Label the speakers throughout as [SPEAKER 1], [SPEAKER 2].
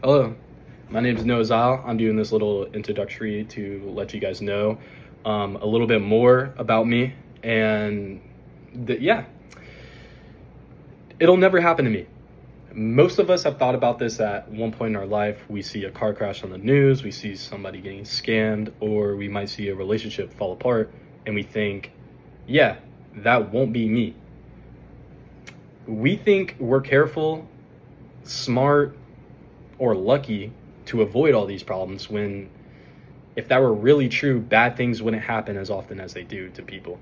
[SPEAKER 1] Hello, my name is Noah Zyle. I'm doing this little introductory to let you guys know a little bit more about me. And yeah, it'll never happen to me. Most of us have thought about this at one point in our life. We see a car crash on the news, we see somebody getting scammed, or we might see a relationship fall apart, and we think, yeah, that won't be me. We think we're careful, smart, or lucky to avoid all these problems when if that were really true, bad things wouldn't happen as often as they do to people.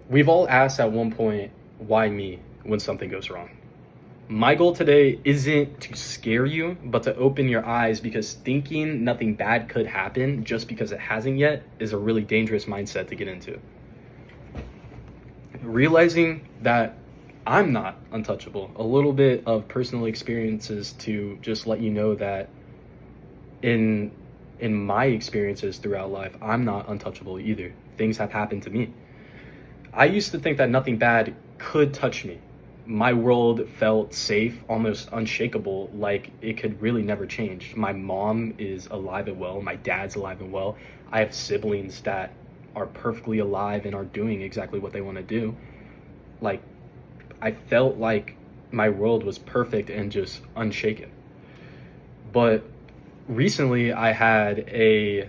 [SPEAKER 1] We've all asked at one point, why me when something goes wrong? My goal today isn't to scare you, but to open your eyes because thinking nothing bad could happen just because it hasn't yet is a really dangerous mindset to get into. Realizing that I'm not untouchable, a little bit of personal experiences to just let you know that in my experiences throughout life, I'm not untouchable either. Things have happened to me. I used to think that nothing bad could touch me. My world felt safe, almost unshakable, like it could really never change. My mom is alive and well. My dad's alive and well. I have siblings that are perfectly alive and are doing exactly what they want to do. Like, I felt like my world was perfect and just unshaken. But recently I had a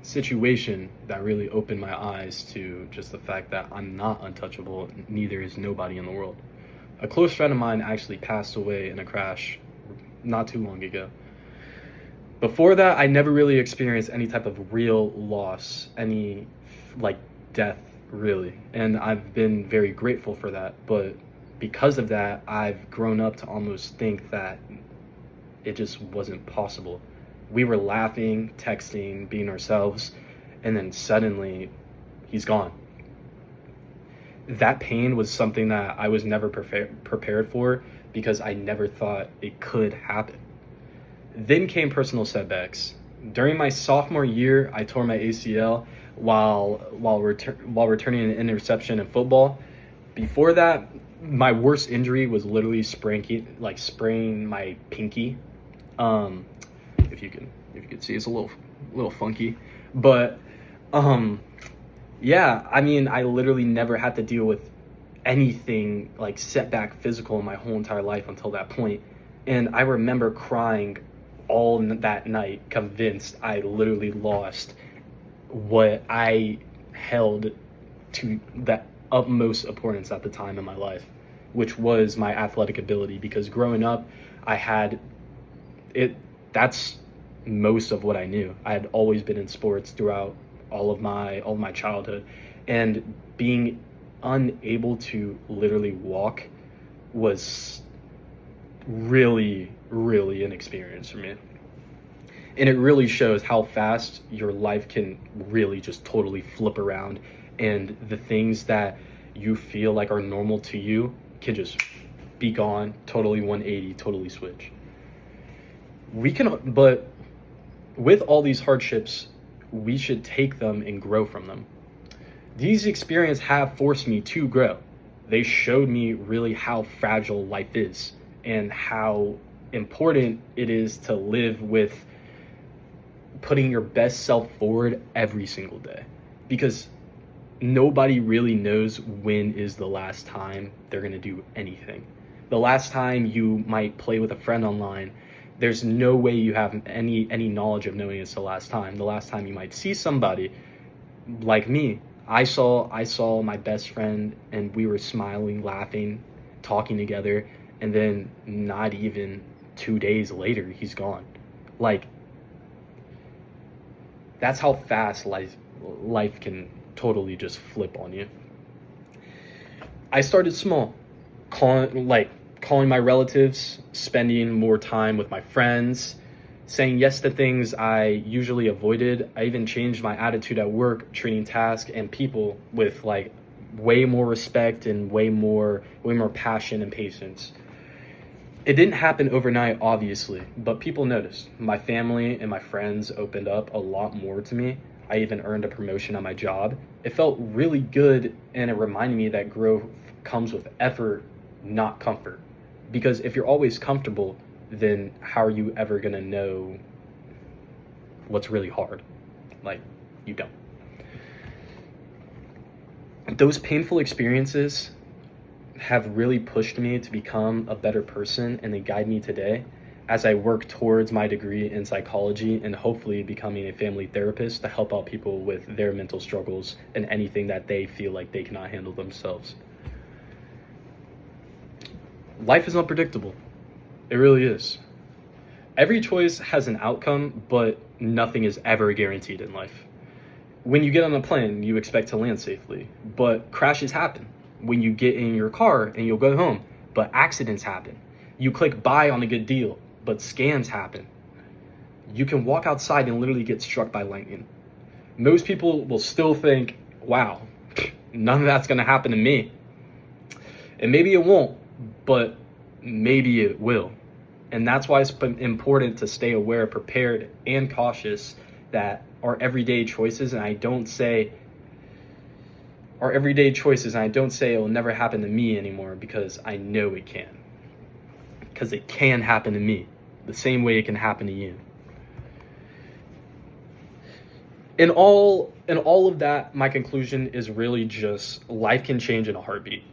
[SPEAKER 1] situation that really opened my eyes to just the fact that I'm not untouchable, neither is nobody in the world. A close friend of mine actually passed away in a crash not too long ago. Before that, I never really experienced any type of real loss, any like death, really. And I've been very grateful for that. But because of that, I've grown up to almost think that it just wasn't possible. We were laughing, texting, being ourselves, and then suddenly he's gone. That pain was something that I was never prepared for because I never thought it could happen. Then came personal setbacks. During my sophomore year, I tore my ACL while returning an interception in football. Before that, my worst injury was literally spraining my pinky. Um, if you could see, it's a little funky, but um, yeah. I mean, I literally never had to deal with anything like setback physical in my whole entire life until that point, and I remember crying that night, convinced I literally lost what I held to the utmost importance at the time in my life, which was my athletic ability. Because growing up, I had it. That's most of what I knew. I had always been in sports throughout all of my childhood, and being unable to literally walk was really an experience for me. And it really shows how fast your life can really just totally flip around, and the things that you feel like are normal to you can just be gone, totally 180, totally switch. But with all these hardships, we should take them and grow from them. These experiences have forced me to grow. They showed me really how fragile life is and how important it is to live with putting your best self forward every single day. Because nobody really knows when is the last time they're going to do anything. The last time you might play with a friend online, there's no way you have any knowledge of knowing it's the last time. The last time you might see somebody, like me, I saw my best friend and we were smiling, laughing, talking together, and then not even 2 days later he's gone. Like, that's how fast life can totally just flip on you. I started small, calling my relatives, spending more time with my friends, saying yes to things I usually avoided. I even changed my attitude at work, treating tasks and people with like way more respect and way more passion and patience. It didn't happen overnight, obviously, but people noticed. My family and my friends opened up a lot more to me. I even earned a promotion on my job. It felt really good, and it reminded me that growth comes with effort not comfort. Because if you're always comfortable, then how are you ever going to know what's really hard? Like, you don't. Those painful experiences have really pushed me to become a better person, and they guide me today as I work towards my degree in psychology and hopefully becoming a family therapist to help out people with their mental struggles and anything that they feel like they cannot handle themselves. Life is unpredictable. It really is. Every choice has an outcome, but nothing is ever guaranteed in life. When you get on a plane, you expect to land safely, but crashes happen. When you get in your car and you'll go home, but accidents happen. You click buy on a good deal, but scams happen. You can walk outside and literally get struck by lightning. Most people will still think, wow, none of that's gonna happen to me. And maybe it won't, but maybe it will. And that's why it's important to stay aware, prepared, and cautious that our everyday choices, and I don't say it will never happen to me anymore, because I know it can. Because it can happen to me the same way it can happen to you. In all of that, my conclusion is really just life can change in a heartbeat.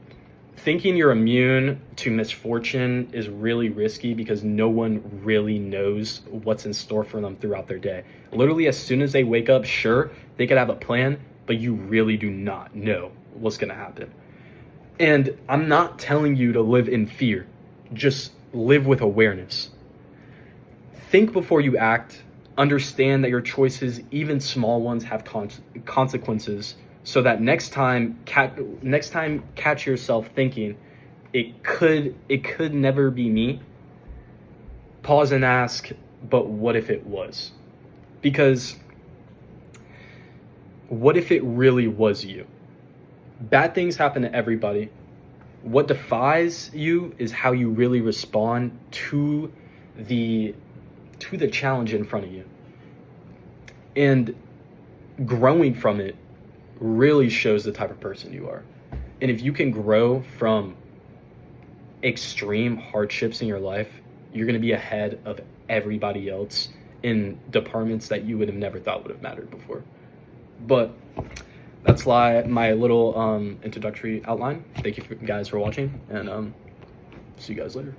[SPEAKER 1] Thinking you're immune to misfortune is really risky, because no one really knows what's in store for them throughout their day. Literally, as soon as they wake up, sure, they could have a plan, but you really do not know what's going to happen. And I'm not telling you to live in fear. Just live with awareness. Think before you act. Understand that your choices, even small ones, have consequences. So that next time catch yourself thinking, it could never be me. Pause and ask, but what if it was? Because what if it really was you? Bad things happen to everybody. What defines you is how you really respond to the challenge in front of you. And growing from it really shows the type of person you are. And if you can grow from extreme hardships in your life, you're going to be ahead of everybody else in departments that you would have never thought would have mattered before. But that's my little introductory outline. Thank you guys for watching, and see you guys later.